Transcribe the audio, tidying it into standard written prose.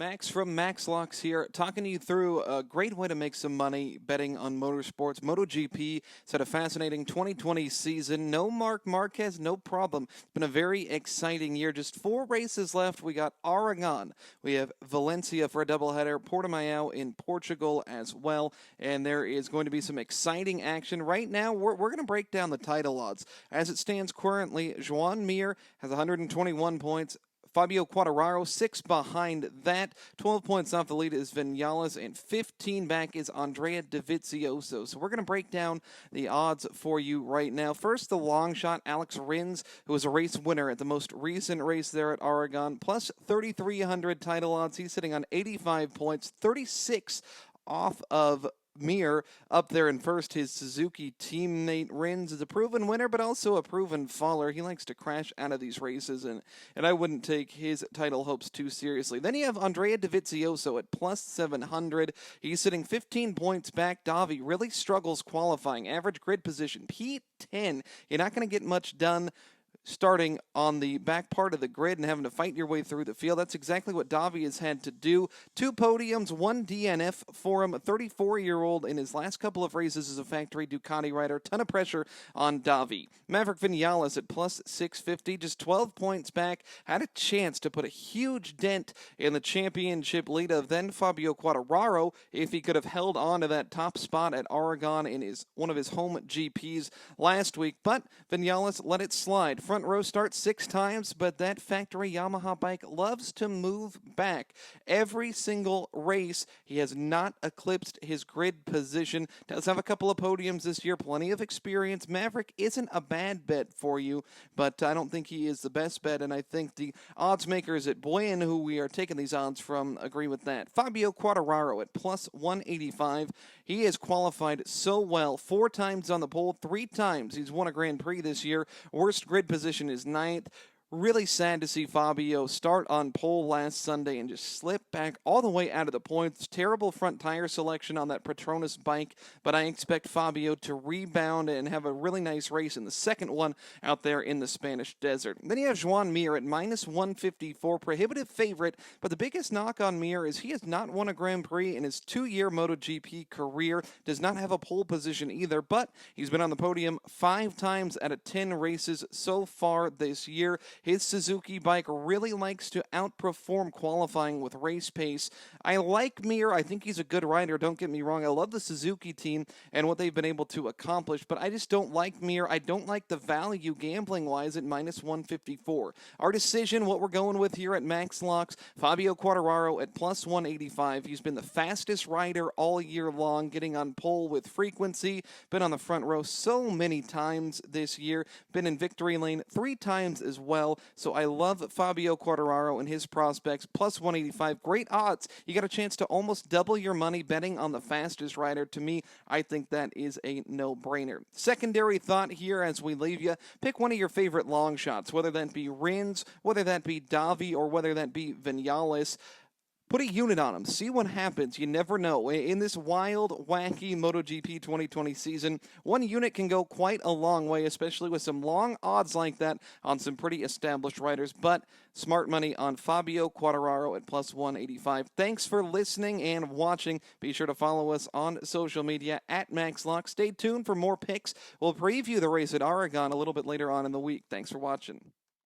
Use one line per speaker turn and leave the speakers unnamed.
Max from Max Locks here, talking to you through a great way to make some money betting on motorsports. Moto GP had a fascinating 2020 season. No Marc Marquez, no problem. It's been a very exciting year. Just 4 races left. We got Aragon. We have Valencia for a doubleheader, Portimao in Portugal as well. And there is going to be some exciting action. Right now, we're going to break down the title odds. As it stands currently, Joan Mir has 121 points. Fabio Quartararo, 6 behind that. 12 points off the lead is Vinales, and 15 back is Andrea Dovizioso. So we're going to break down the odds for you right now. First, the long shot, Alex Rins, who was a race winner at the most recent race there at Aragon, plus 3,300 title odds. He's sitting on 85 points, 36 off of Mir. Up there in first, his Suzuki teammate Rins is a proven winner, but also a proven faller. He likes to crash out of these races, and I wouldn't take his title hopes too seriously. Then you have Andrea Dovizioso at plus 700. He's sitting 15 points back. Dovi really struggles qualifying. Average grid position, P10. You're not going to get much done starting on the back part of the grid and having to fight your way through the field. That's exactly what Dovi has had to do. 2 podiums, 1 DNF for him. A 34-year-old in his last couple of races as a factory Ducati rider. Ton of pressure on Dovi. Maverick Vinales at plus 650, just 12 points back. Had a chance to put a huge dent in the championship lead of then Fabio Quartararo if he could have held on to that top spot at Aragon in one of his home GPs last week. But Vinales let it slide. Front row start 6 times, but that factory Yamaha bike loves to move back. Every single race, he has not eclipsed his grid position. Does have a couple of podiums this year, plenty of experience. Maverick isn't a bad bet for you, but I don't think he is the best bet, and I think the odds makers at Boyan, who we are taking these odds from, agree with that. Fabio Quartararo at plus 185. He has qualified so well. 4 times on the pole, 3 times he's won a Grand Prix this year. Worst grid position is 9th. Really sad to see Fabio start on pole last Sunday and just slip back all the way out of the points. Terrible front tire selection on that Petronas bike, but I expect Fabio to rebound and have a really nice race in the second one out there in the Spanish desert. Then you have Joan Mir at minus 154, prohibitive favorite, but the biggest knock on Mir is he has not won a Grand Prix in his 2-year MotoGP career, does not have a pole position either, but he's been on the podium 5 times out of 10 races so far this year. His Suzuki bike really likes to outperform qualifying with race pace. I like Mir. I think he's a good rider. Don't get me wrong. I love the Suzuki team and what they've been able to accomplish, but I just don't like Mir. I don't like the value gambling-wise at minus 154. Our decision, what we're going with here at Max Locks, Fabio Quartararo at plus 185. He's been the fastest rider all year long, getting on pole with frequency. Been on the front row so many times this year. Been in victory lane 3 times as well. So I love Fabio Quartararo and his prospects. Plus 185. Great odds. You got a chance to almost double your money betting on the fastest rider. To me, I think that is a no-brainer. Secondary thought here as we leave you. Pick one of your favorite long shots, whether that be Rins, whether that be Dovi, or whether that be Vinales. Put a unit on them. See what happens. You never know. In this wild, wacky MotoGP 2020 season, one unit can go quite a long way, especially with some long odds like that on some pretty established riders. But smart money on Fabio Quartararo at plus 185. Thanks for listening and watching. Be sure to follow us on social media at MaxLock. Stay tuned for more picks. We'll preview the race at Aragon a little bit later on in the week. Thanks for watching.